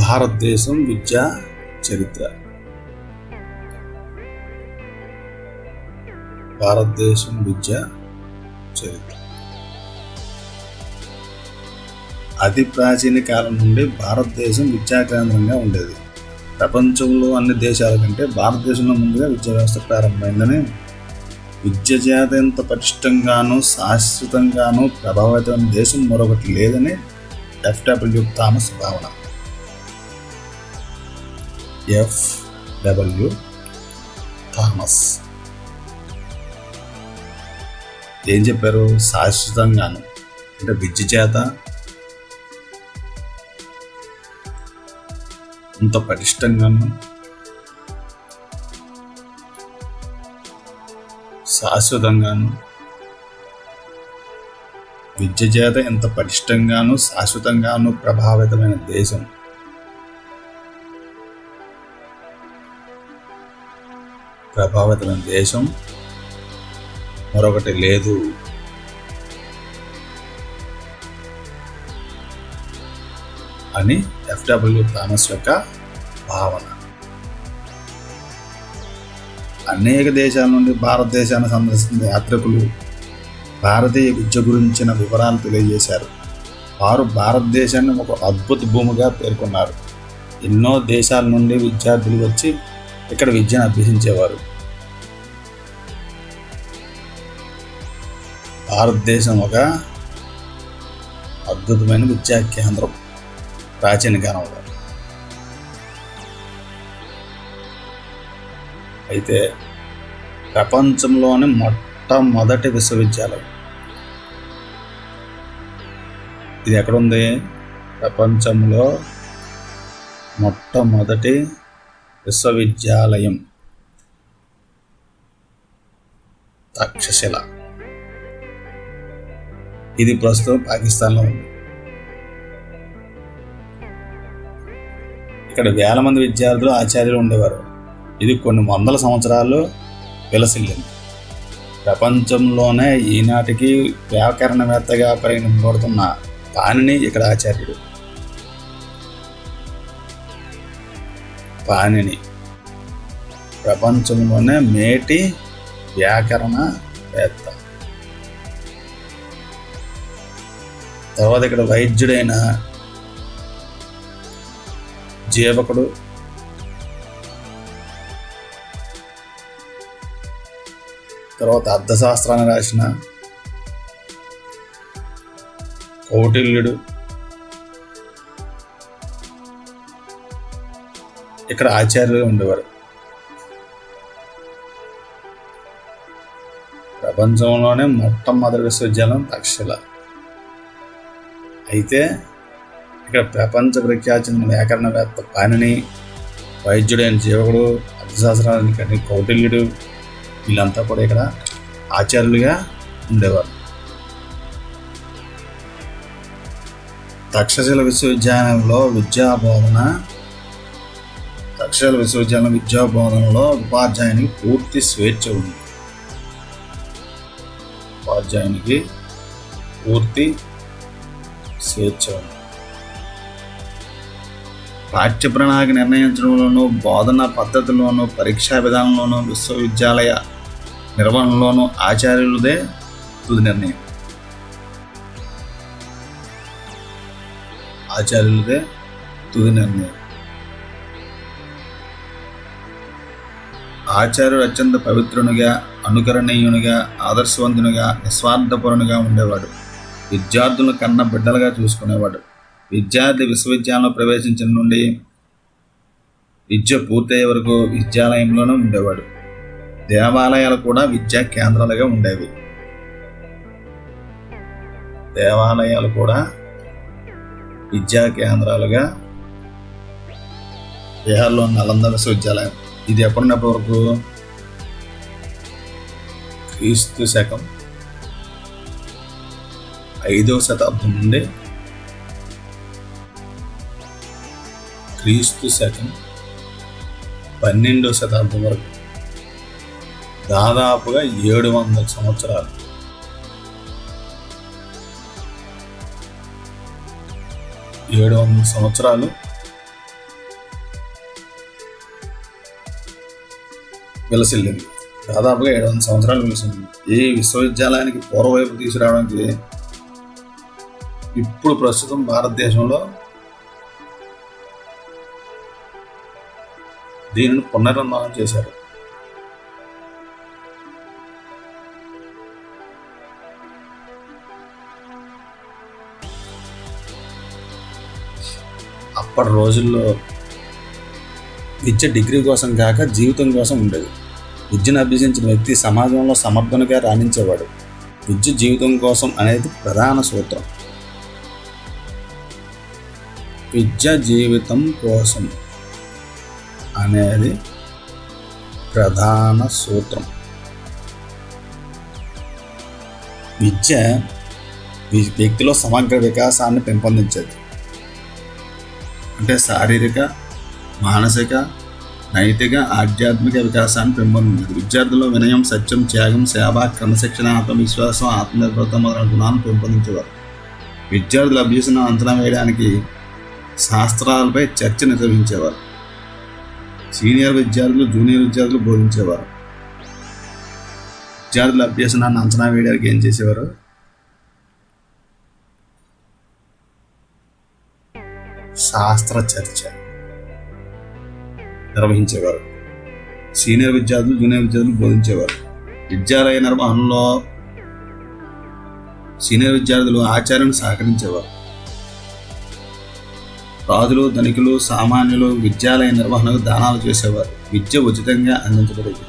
భారతదేశం విద్యా చరిత్ర. భారతదేశం విద్యా చరిత్ర. అతి ప్రాచీన కాలం నుండి భారతదేశం విద్యా కేంద్రంగా ఉండేది. ప్రపంచంలో అన్ని దేశాల కంటే భారతదేశంలో ముందుగా విద్యా వ్యవస్థ ప్రారంభమైందని, విద్య చేత ఎంత పటిష్టంగానూ శాశ్వతంగానూ ప్రభావితమైన దేశం మరొకటి లేదని ఎఫ్డబ్ల్యూ థామస్ భావన. ఎఫ్డబ్ల్యూ థామస్ ఏం చెప్పారు? శాశ్వతంగాను అంటే విద్య చేత అంత పటిష్టంగాను శాశ్వతంగాను, విద్య చేత ఎంత పటిష్టంగాను శాశ్వతంగాను ప్రభావితమైన దేశం మరొకటి లేదు అని ఎఫ్డబ్ల్యూ థామస్ యొక్క భావన. అనేక దేశాల నుండి భారతదేశాన్ని సందర్శించిన యాత్రికులు భారతీయ విద్య గురించిన వివరాలు తెలియజేశారు. వారు భారతదేశాన్ని ఒక అద్భుత భూమిగా పేర్కొన్నారు. ఎన్నో దేశాల నుండి విద్యార్థులు వచ్చి ఇక్కడ విద్యను అభ్యసించేవారు. భారతదేశం ఒక అద్భుతమైన విద్యా కేంద్రం ప్రాచీన కాలంలో. అయితే ప్రపంచంలోని మొట్టమొదటి విశ్వవిద్యాలయం ఇది ఎక్కడుంది? ప్రపంచంలో మొట్టమొదటి విశ్వవిద్యాలయం తక్షశిల. ఇది ప్రస్తుతం పాకిస్తాన్లో ఉంది. ఇక్కడ వేల మంది విద్యార్థులు, ఆచార్యులు ఉండేవారు. ఇది కొన్ని వందల సంవత్సరాలు విలసిల్లింది. ప్రపంచంలోనే ఈనాటికి వ్యాకరణవేత్తగా పరిగణింపబడుతున్న పాణిని ఇక్కడ ఆచార్యుడు. పాణిని ప్రపంచంలోనే మేటి వ్యాకరణవేత్త. తర్వాత ఇక్కడ వైద్యుడైన జీవకుడు, తర్వాత అర్థశాస్త్రాన్ని రాసిన కౌటిల్యుడు ఇక్కడ ఆచార్యులు ఉండేవారు. ప్రపంచంలోనే మొట్టమొదటి విశ్వవిద్యాలయం తక్షశిల. అయితే ఇక్కడ ప్రపంచ ప్రఖ్యాతి చెందిన వ్యాకరణవేత్త పాణిని, వైద్యుడైన జీవకుడు, అర్థశాస్త్రానికి కౌటిల్యుడు, వీళ్ళంతా కూడా ఇక్కడ ఆచార్యులుగా ఉండేవారు. తక్షశిల విశ్వవిద్యాలయంలో విద్యా బోధనలో ఉపాధ్యాయునికి పూర్తి స్వేచ్ఛ ఉంది. పాఠ్య ప్రణాళిక నిర్ణయించడంలోనూ, బోధనా పద్ధతుల్లోనూ, పరీక్షా విధానంలోనూ, విశ్వవిద్యాలయ నిర్వహణలోనూ ఆచార్యులదే తుది నిర్ణయం. ఆచార్యుడు అత్యంత పవిత్రునిగా, అనుకరణీయునిగా, ఆదర్శవంతునిగా, నిస్వార్థపరునిగా ఉండేవాడు. విద్యార్థులను కన్న బిడ్డలుగా చూసుకునేవాడు. విద్యార్థి విశ్వవిద్యాలయంలో ప్రవేశించిన నుండి విద్య పూర్తయ్యే వరకు విద్యాలయంలోనే ఉండేవాడు. దేవాలయాలు కూడా విద్యా కేంద్రాలుగా ఉండేవి. బీహార్లో నలంద విశ్వవిద్యాలయం ఇది ఎప్పుడున్నప్పటి వరకు క్రీస్తు శకం 5వ శతాబ్దం నుండి క్రీస్తు శకం 12వ శతాబ్దం వరకు దాదాపుగా 700 సంవత్సరాలు. 700 సంవత్సరాలు విలసిల్లింది. దాదాపుగా 700 సంవత్సరాలు విలసింది. ఈ విశ్వవిద్యాలయానికి పూర్వవైపు తీసుకురావడానికి ఇప్పుడు ప్రస్తుతం భారతదేశంలో దీనిని పునర్నిర్మాణం చేశారు. అప్పటి రోజుల్లో విద్య డిగ్రీ కోసం కాక జీవితం కోసం ఉండేది. విద్యను అభ్యసించిన వ్యక్తి సమాజంలో సమర్థునిగా రాణించేవాడు. విద్య జీవితం కోసం అనేది ప్రధాన సూత్రం. విద్య జీవితం కోసం అనేది ప్రధాన సూత్రం. విద్య వ్యక్తిలో సమగ్ర వికాసాన్ని పెంపొందించేది. అంటే శారీరక, మానసిక, నైతిక, ఆధ్యాత్మిక వికాసాన్ని పెంపొందించేది. విద్యార్థుల్లో వినయం, సత్యం, త్యాగం, సేవ, క్రమశిక్షణ, ఆత్మవిశ్వాసం, ఆత్మనిర్భరత మొదలైన గుణాలను పెంపొందించేవారు. విద్యార్థుల అభ్యసన అంచనా వేయడానికి శాస్త్రాలపై చర్చ నిర్వహించేవారు. సీనియర్ విద్యార్థులు, జూనియర్ విద్యార్థులు బోధించేవారు. విద్యార్థుల అభ్యసనాన్ని అంచనా వేయడానికి ఏం చేసేవారు? శాస్త్ర చర్చ నిర్వహించేవారు. సీనియర్ విద్యార్థులు, జూనియర్ విద్యార్థులు బోధించేవారు. విద్యాలయ నిర్వహణలో సీనియర్ విద్యార్థులు ఆచార్యులను సహకరించేవారు. రాజులు, ధనికులు, సామాన్యులు విద్యాలయ నిర్వహణకు దానాలు చేసేవారు. విద్య ఉచితంగా అందించబడేది.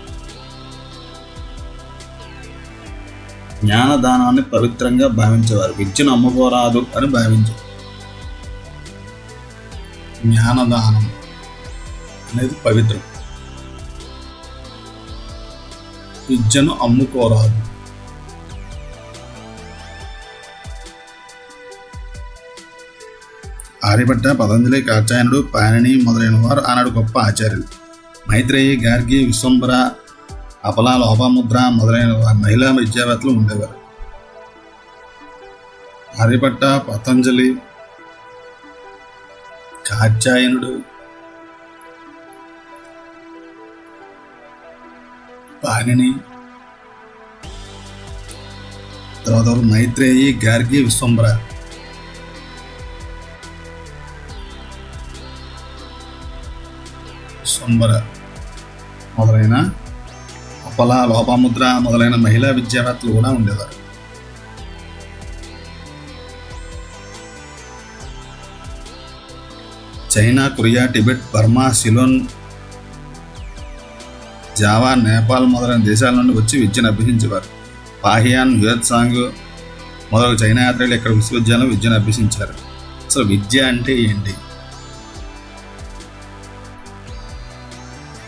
జ్ఞానదానాన్ని పవిత్రంగా భావించేవారు. విద్యను అమ్ముకోరాదు అని భావించారు. జ్ఞానదానం అనేది పవిత్రం. విద్యను అమ్ముకోరాదు. ఆర్యభట్ట, పతంజలి, కాత్యాయనుడు, పాణిని మొదలైన వారు ఆనాడు గొప్ప ఆచార్యులు. మైత్రేయి, గార్గి, విశ్వంబర, అపల, లోపాముద్ర మొదలైన మహిళా విద్యావేత్తలు ఉండేవారు. ఆర్యభట్ట, పతంజలి, కాత్యాయనుడు, పాణిని, తర్వాత మైత్రేయి, గార్గి, విశ్వంబర మొదలైన అపల, లోపాముద్ర మొదలైన మహిళా విద్యావేత్తలు కూడా ఉండేవారు. China, Korea, Tibet, Burma, Ceylon, Java, Nepal మొదలైన దేశాల నుండి వచ్చి విద్యను అభ్యసించేవారు. పాహియాన్, హ్యూత్సాంగ్ మొదలగు చైనా యాత్రికులు ఇక్కడ విశ్వవిద్యాలయంలో విద్యను అభ్యసించారు. అసలు విద్య అంటే ఏంటి?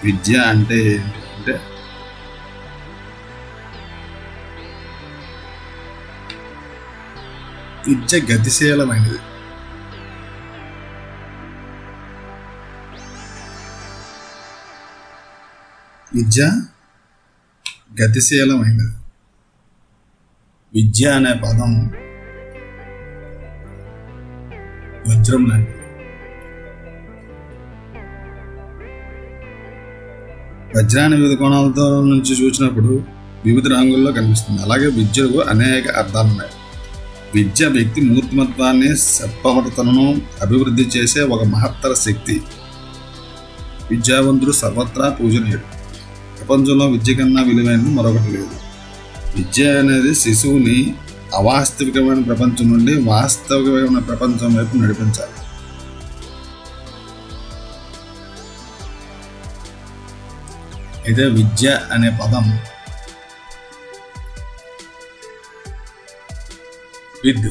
విద్య అంటే ఏంటి అంటే విద్య గతిశీలమైనది. విద్య గతిశీలమైనది. విద్య అనే పదం వజ్రం లాంటిది. వజ్రాన్ని వివిధ కోణాలతో నుంచి చూసినప్పుడు వివిధ రంగుల్లో కనిపిస్తుంది. అలాగే విద్యకు అనేక అర్థాలు ఉన్నాయి. విద్య వ్యక్తి మూర్తిమత్వాన్ని, సత్ప్రవర్తనను అభివృద్ధి చేసే ఒక మహత్తర శక్తి. విద్యావంతుడు సర్వత్రా పూజనీయుడు. ప్రపంచంలో విద్య కన్నా విలువైనది మరొకటి లేదు. విద్య అనేది శిశువుని అవాస్తవికమైన ప్రపంచం నుండి వాస్తవికమైన ప్రపంచం వైపు నడిపించాలి. అయితే విద్య అనే పదం విద్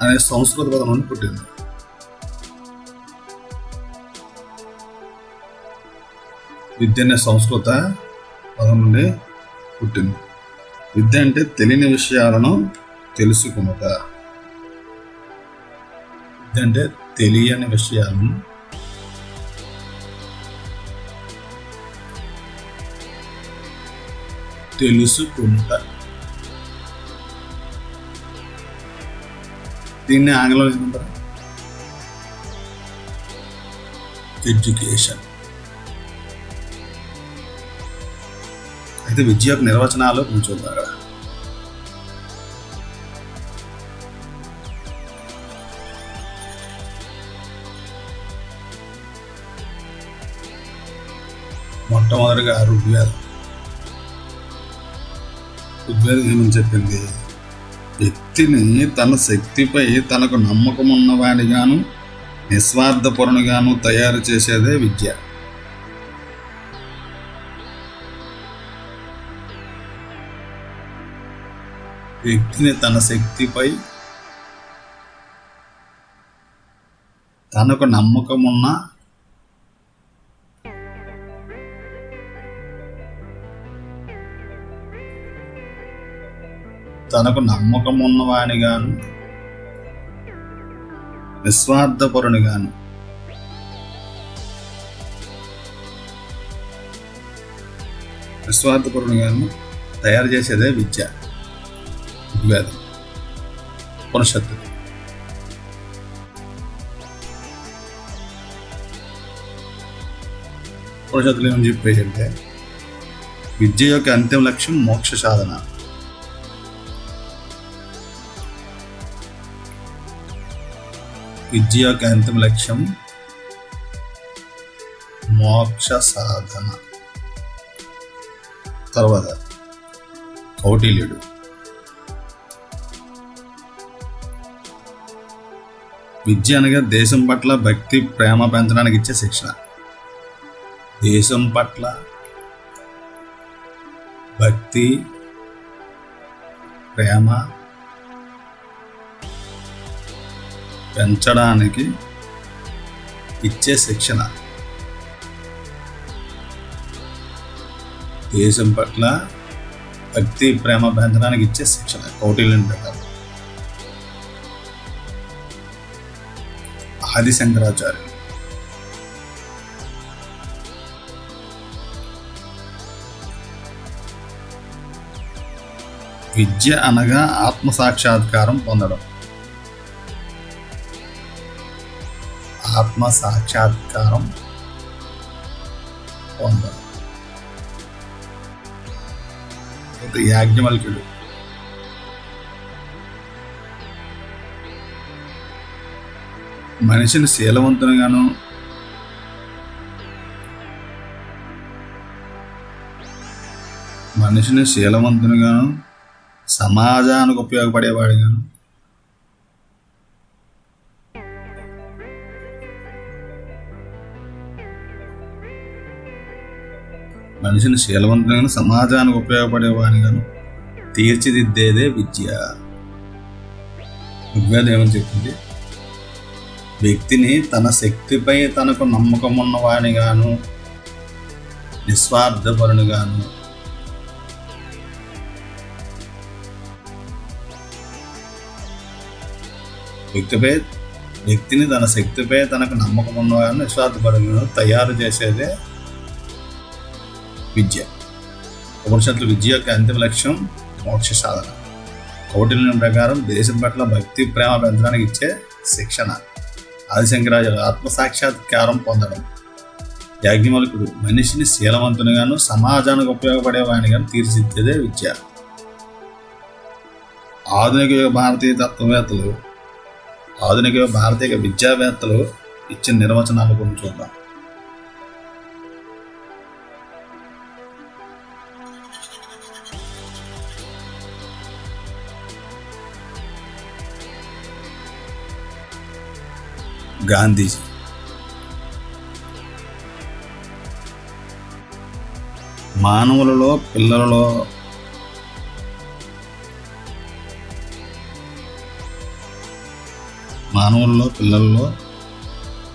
అనే సంస్కృత పదం నుండి పుట్టింది. విద్య అనే సంస్కృత పదం నుండి పుట్టింది. విద్య అంటే తెలియని విషయాలను తెలుసుకునుట. విద్య అంటే తెలియని విషయాలను తెలుసుకుంటా. దీన్ని ఆంగ్లంలో ఏమంటారు? ఎడ్యుకేషన్. అయితే విద్య యొక్క నిర్వచనాలు కొంచెం చూద్దాం కదా. మొట్టమొదటిగా ఋగ్వేదం ఏమని చెప్పింది? వ్యక్తిని తన శక్తిపై తనకు నమ్మకం ఉన్నవాడిగాను నిస్వార్థపరునిగాను తయారు చేసేదే విద్య. వ్యక్తిని తన శక్తిపై తనకు నమ్మకమున్న వానిగాను నిస్వార్థపరునిగాను తయారు చేసేదే విద్య. ఋగ్వేదం. ఉపనిషత్తులు ఏమని చెప్పేయంటే విద్య యొక్క అంతిమ లక్ష్యం మోక్ష సాధన. విద్య యొక్క అంతిమ లక్ష్యం మోక్ష సాధన. తర్వాత కౌటిల్యుడు విద్య అనగా దేశం పట్ల భక్తి ప్రేమ పెంచడానికి ఇచ్చే శిక్షణ. దేశం పట్ల భక్తి ప్రేమ పెంచడానికి ఇచ్చే శిక్షణ. దేశం పట్ల భక్తి ప్రేమ పెంచడానికి ఇచ్చే శిక్షణ కౌటిల్యుని ప్రకారం. ఆది శంకరాచార్య విద్య అనగా ఆత్మసాక్షాత్కారం పొందడం. ఆత్మసాక్షాత్కారం పొందడం. యాజ్ఞవల్క్యుడు మనిషిని శీలవంతునిగాను సమాజానికి ఉపయోగపడేవాడిగాను సమాజానికి ఉపయోగపడేవాడిగాను తీర్చిదిద్దేదే విద్య. ఋగ్వేదం ఏమని చెప్పింది? వ్యక్తిని తన శక్తిపై తనకు నమ్మకం ఉన్నవాడిగాను నిస్వార్థపరునిగాను వ్యక్తిని తన శక్తిపై తనకు నమ్మకం ఉన్నవాడిని నిస్వార్థపరునిగాను తయారు చేసేదే విద్య. ఉపనిషత్తులు విద్య యొక్క అంతిమ లక్ష్యం మోక్ష సాధన. కౌటిల్యుని ప్రకారం దేశం పట్ల భక్తి ప్రేమ పెంచడానికి ఇచ్చే శిక్షణ. ఆదిశంకరాచార్యులు ఆత్మసాక్షాత్కారం పొందడం. యాజ్ఞవల్క్యుడు మనిషిని శీలవంతునిగాను సమాజానికి ఉపయోగపడేవాడిగాను తీర్చిదిద్దేదే విద్య. ఆధునిక భారతీయ విద్యావేత్తలు ఇచ్చిన నిర్వచనాలు కొన్ని చూద్దాం. గాంధీజీ మానవులలో పిల్లలలో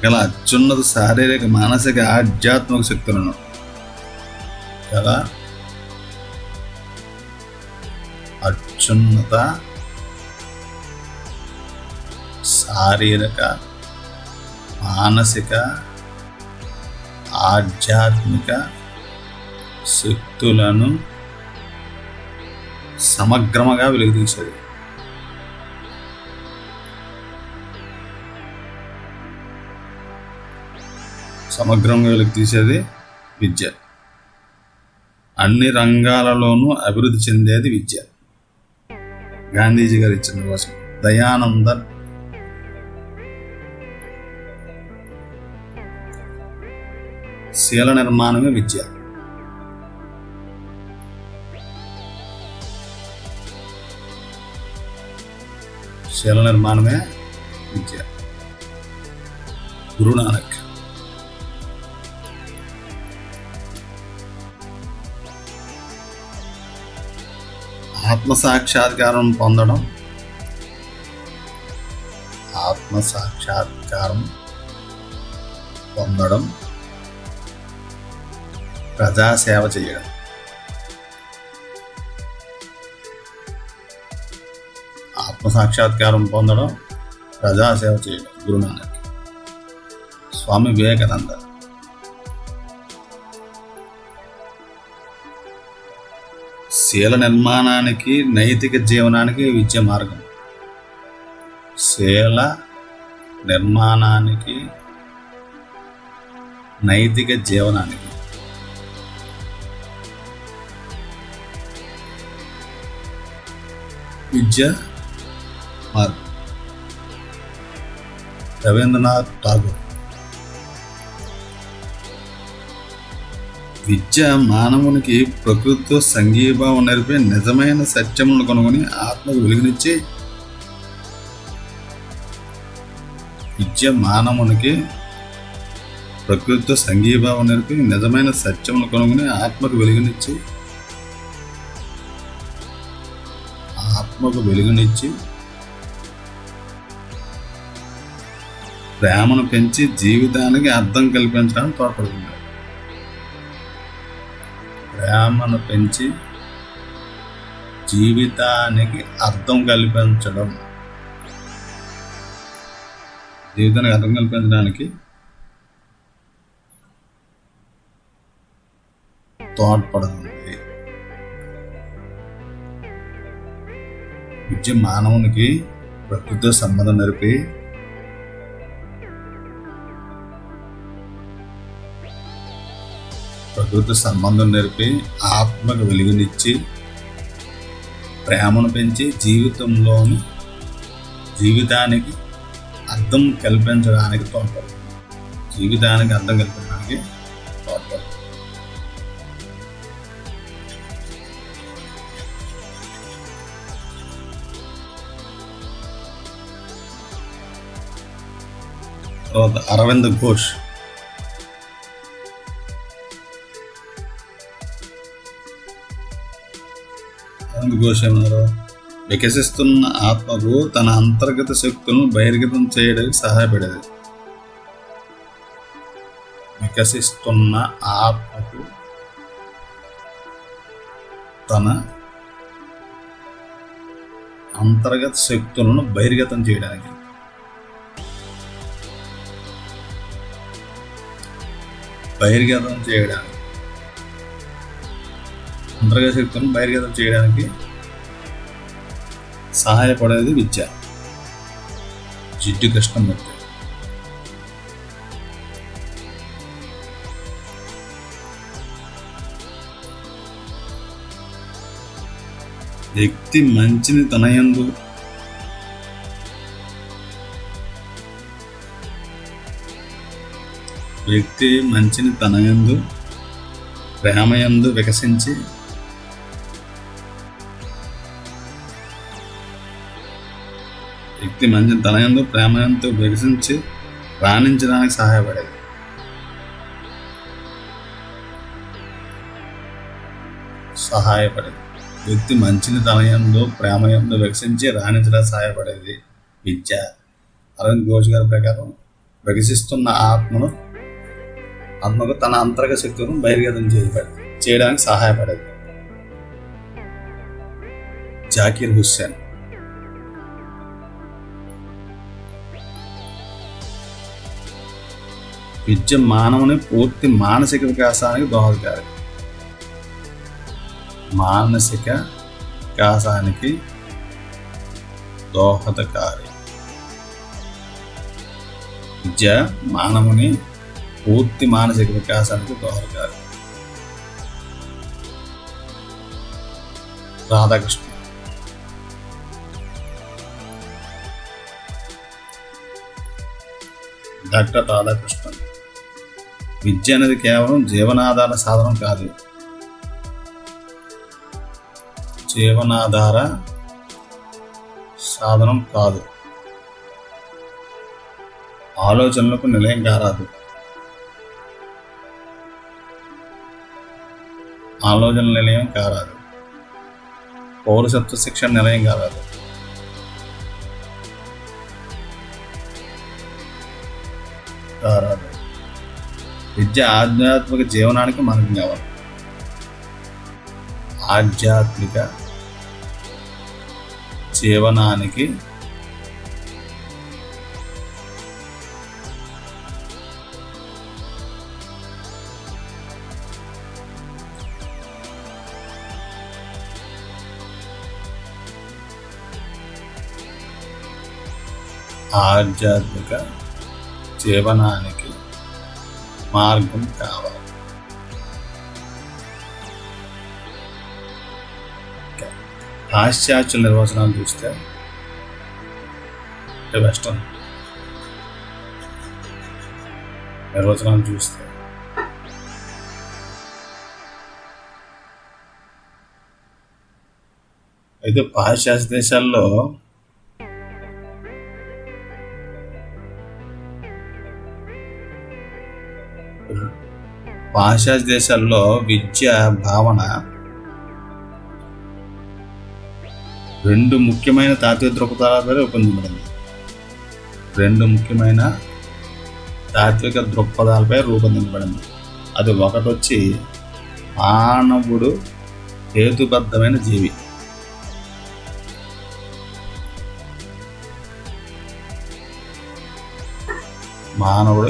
గల అత్యున్నత శారీరక మానసిక ఆధ్యాత్మిక శక్తులను శారీరక మానసిక ఆధ్యాత్మిక శక్తులను సమగ్రముగా వెలుగుతీసేది. విద్య. అన్ని రంగాలలోనూ అభివృద్ధి చెందేది విద్య. గాంధీజీ గారు ఇచ్చిన కోసం. దయానంద శీల నిర్మాణమే విద్య. శీల నిర్మాణమే విద్య. గురునానక్. ఆత్మసాక్షాత్కారం పొందడం ప్రజాసేవ చేయడం. ఆత్మసాక్షాత్కారం పొందడం, ప్రజాసేవ చేయడం. గురునానక్. స్వామి వివేకానంద. శీల నిర్మాణానికి, నైతిక జీవనానికి విద్య మార్గం. శీల నిర్మాణానికి, నైతిక జీవనానికి విద్య మార్గం. రవీంద్రనాథ్ ఠాగూర్. విద్య మానవునికి ప్రకృతితో సంఘీభావం నేర్పి నిజమైన సత్యములను కనుగొని ఆత్మకు వెలుగునిచ్చి ప్రకృతితో సంఘీభావం నేర్పి నిజమైన సత్యములను కనుగొని ఆత్మకు వెలుగునిచ్చి ప్రేమను పెంచి జీవితానికి అర్థం కల్పించడానికి తోడ్పడుతుంది. ప్రేమను పెంచి జీవితానికి అర్థం కల్పించడం. జీవితానికి అర్థం కల్పించడానికి తోడ్పడుతుంది. విద్య మానవునికి ప్రకృతితో సంబంధం నేర్పి ఆత్మకు వెలుగునిచ్చి ప్రేమను పెంచి జీవితానికి అర్థం కల్పించడానికి తోడ్పడుతుంది. తర్వాత అరవింద్ ఘోష్. ఏమన్నారు? వికసిస్తున్న ఆత్మకు తన అంతర్గత శక్తులను బహిర్గతం చేయడానికి సహాయపడేది. వికసిస్తున్న ఆత్మకు తన అంతర్గత శక్తులను బహిర్గతం చేయడానికి అంతర్గత శక్తులను బహిర్గతం చేయడానికి సహాయపడేది విద్య. జిడ్డు కృష్ణమూర్తి. వ్యక్తి మంచిని తనయందు ప్రేమయందు వికసించి రాణించడానికి సహాయపడేది. వ్యక్తి మంచిని తనయందు ప్రేమయందు వికసించి రాణించడానికి సహాయపడేది విద్య. అరవింద్ ఘోష్ గారి ప్రకారం వికసిస్తున్న ఆత్మకు తన అంతర్గత శక్తులను బహిర్గతం చేయడానికి సహాయపడేది. జాకీర్ హుస్సేన్. విద్య మానవుని పూర్తి మానసిక వికాసానికి దోహదకారి. విద్య మానవుని పూర్తి మానసిక వికాసానికి దోహదకారి. రాధాకృష్ణ. డాక్టర్ రాధాకృష్ణన్. విద్య అనేది కేవలం జీవనాధార సాధనం కాదు, జీవనాధార సాధనం కాదు, ఆలోచనలకు నిలయం కారాదు, ఆలోచన నిలయం కారాదు, పౌరసత్వ శిక్షణ నిలయం కారాదు. విద్య ఆధ్యాత్మిక జీవనానికి మార్గం కావాలి. ఆధ్యాత్మిక జీవనానికి ఆధ్యాత్మిక జీవనానికి మార్గం కావాలి. పాశ్చాత్య నిర్వచనాలు చూస్తే వెస్టర్న్ నిర్వచనాలు చూస్తే అయితే పాశ్చాత్య దేశాల్లో విద్య భావన రెండు ముఖ్యమైన తాత్విక దృక్పథాలపై రూపొందించబడింది. అది ఒకటి వచ్చి మానవుడు హేతుబద్ధమైన జీవి. మానవుడు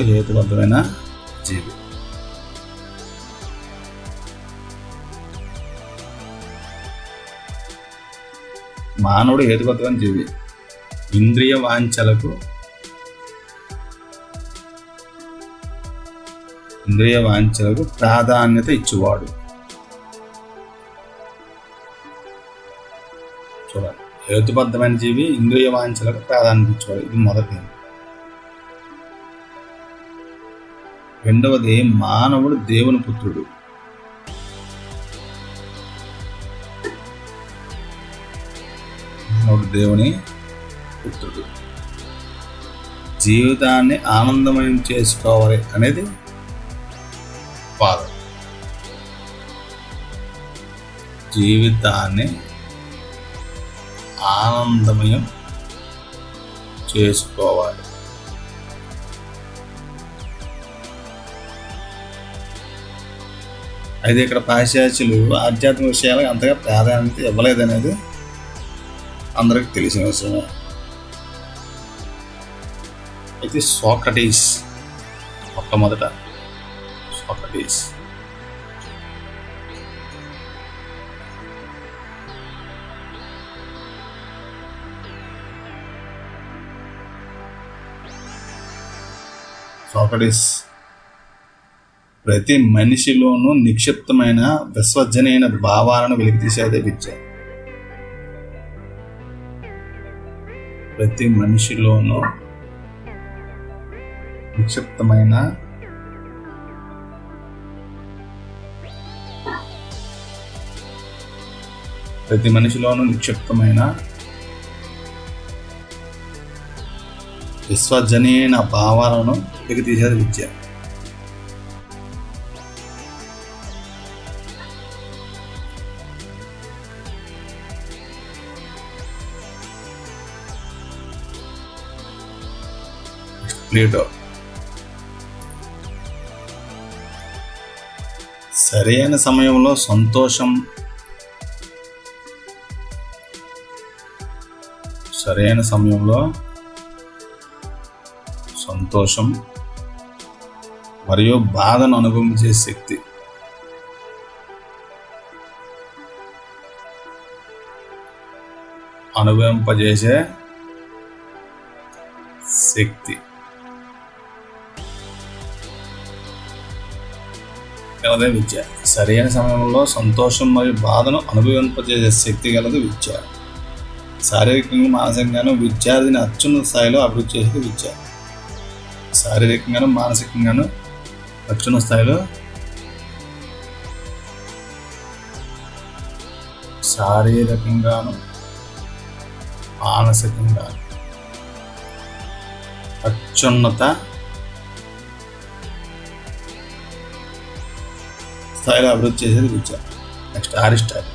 హేతుబద్ధమైన జీవి. ఇంద్రియ వాంఛలకు ప్రాధాన్యత ఇచ్చేవాడు. చూడాలి, హేతుబద్ధమైన జీవి, ఇంద్రియ వాంఛలకు ప్రాధాన్యత ఇచ్చేవాడు. ఇది మొదటి. రెండవది, మానవుడు దేవుని పుత్రుడు. దేవుని పుత్రుడు. జీవితాన్ని ఆనందమయం చేసుకోవాలి అనేది పాదం. జీవితాన్ని ఆనందమయం చేసుకోవాలి. అయితే ఇక్కడ పాశ్చాత్యులు ఆధ్యాత్మిక విషయాలకు అంతగా ప్రాధాన్యత ఇవ్వలేదనేది అందరికి తెలిసిన విషయమే. అయితే సోక్రటీస్ మొట్టమొదట ప్రతి మనిషిలోనూ నిక్షిప్తమైన విశ్వజనీయ భావాలను వెలికితీసేదే విద్య. ప్రతి మనిషిలోనూ నిక్షిప్తమైన విశ్వజనీయ భావాలను వెలికితీసేది విద్య. ప్లేటో. సరైన సమయంలో సంతోషం మరియు బాధను అనుభవించే శక్తి. అనుభవింపజేసే శక్తి కలదే విద్య. సరైన సమయంలో సంతోషం మరియు బాధను అనుభవింపజేసే శక్తి గలదు విద్య. శారీరకంగా మానసికంగాను విద్యార్థిని అత్యున్నత స్థాయిలో అభివృద్ధి చేసేది విద్య. శారీరకంగాను మానసికంగాను అత్యున్నత స్థాయిలో శారీరకంగాను మానసికంగా అత్యున్నత స్థాయిలో అభివృద్ధి చేసేది విద్య. Next Aristotle.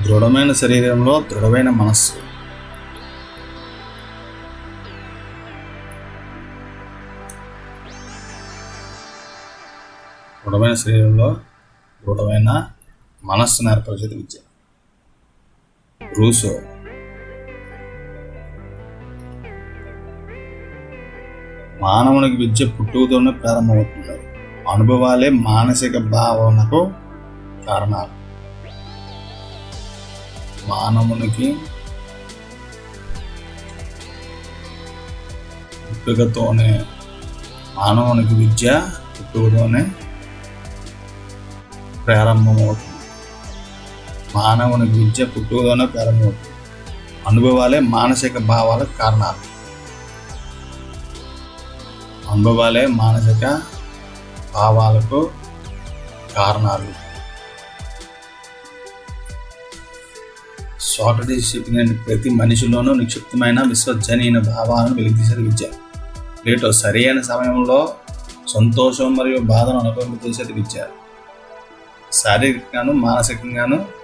దృఢమైన శరీరంలో దృఢమైన మనస్సు. దృఢమైన శరీరంలో దృఢమైన మనస్సును ఏర్పరిచేది విద్య. రూసో. మానవునికి విద్య పుట్టుకతోనే ప్రారంభమవుతుంది. అనుభవాలే మానసిక భావనకు కారణాలు. మానవునికి విద్య పుట్టుకతోనే ప్రారంభమవుతుంది. మానవునికి విద్య పుట్టుకతోనే ప్రారంభమవుతుంది. అనుభవాలే మానసిక భావాలకు కారణాలు. అనుభవాలే మానసిక భావాలకు కారణాలు. సోక్రటీస్ చెప్పిన ప్రతి మనిషిలోనూ నిక్షిప్తమైన విశ్వజనీయ భావాలను వెలికితీసేది విద్య. ప్లేటో సరైన సమయంలో సంతోషం మరియు బాధను అనుభవించేది విద్య. శారీరకంగాను మానసికంగాను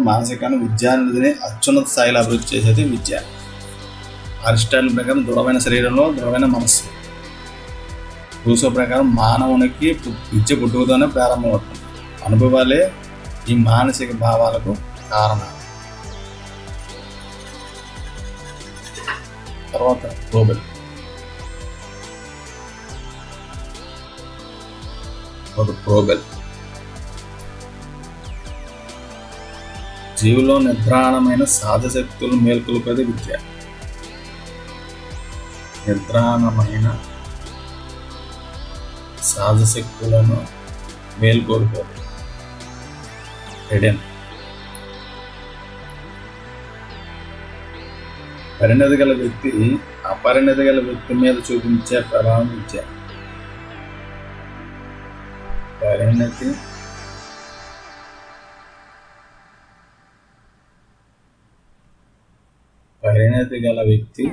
మానసికంగాను విద్యార్థిని అత్యున్నత స్థాయిలో అభివృద్ధి చేసేది విద్య. అరిస్టాటిల్ ప్రకారం దృఢమైన శరీరంలో దృఢమైన మనస్సు. రూసో ప్రకారం మానవునికి విద్య పుట్టుకతోనే ప్రారంభమవుతుంది. అనుభవాలే ఈ మానసిక భావాలకు కారణాలు. తర్వాత ప్రోబెల్. జీవులో నిద్రాణమైన సహజ శక్తులు మేల్కొల్పేది విద్య. నిద్రాణమైన సహజ శక్తులను మేల్కొల్పేది ఎడెన్. పరిణతి గల వ్యక్తి అపరిణతి గల వ్యక్తి మీద చూపించే ప్రభావం విద్య. పరిణతి గల వ్యక్తి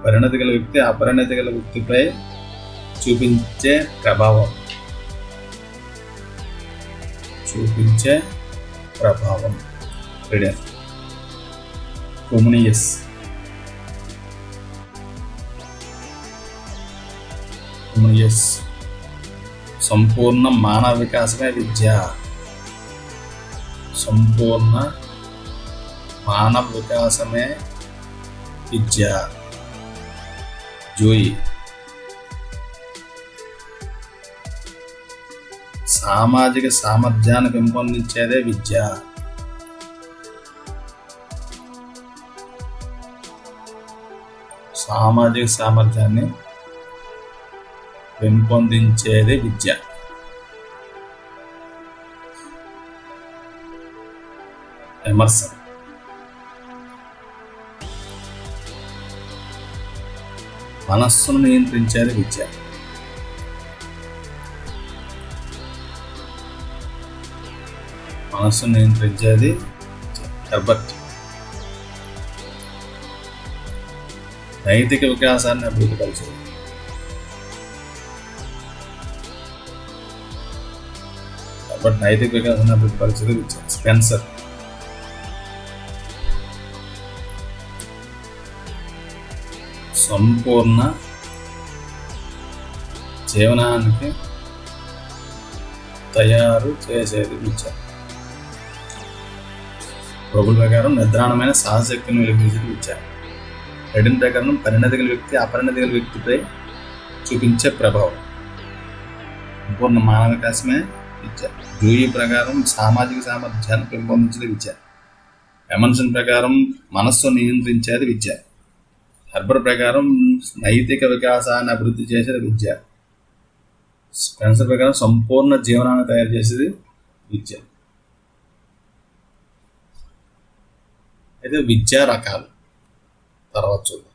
అపరిణతి గల వ్యక్తిపై అపరిణతి గల వ్యక్తిపై చూపించే ప్రభావం కొమ్యూనియస్. సంపూర్ణ మానవ వికాసమే విద్య. సంపూర్ణ మానవ వికాసమే విద్య. జూయి. సామాజిక సామర్థ్యాన్ని పెంపొందించేదే విద్య. సామాజిక సామర్థ్యాన్ని పెంపొందించేదే విద్య. ఎమర్సన్. మనస్సును నియంత్రించేది విద్య. మనస్సును నియంత్రించేది హెర్బర్ట్. నైతిక వికాసాన్ని అభివృద్ధిపరిచేది. నైతిక వికాసాన్ని అభివృద్ధిపరిచేది విద్య. స్పెన్సర్. సంపూర్ణ జీవనానికి తయారు చేసేది విద్య. ప్రభుల ప్రకారం నిద్రాణమైన సహశక్తిని వెలిగించేది విద్య. రెడ్డిన్ ప్రకారం పరిణతి గల వ్యక్తి అపరిణతి గల వ్యక్తిపై చూపించే ప్రభావం. సంపూర్ణ మానవ వికాసమే విద్య. జూయి ప్రకారం సామాజిక సామర్థ్యాన్ని పెంపొందించేది విద్య. ఎమర్సన్ ప్రకారం మనస్సు నియంత్రించేది విద్య. హెర్బర్ ప్రకారం నైతిక వికాసాన్ని అభివృద్ధి చేసేది విద్య. స్పెన్సర్ ప్రకారం సంపూర్ణ జీవనాన్ని తయారు చేసేది విద్య. అయితే విద్యా రకాలు తర్వాత చూద్దాం.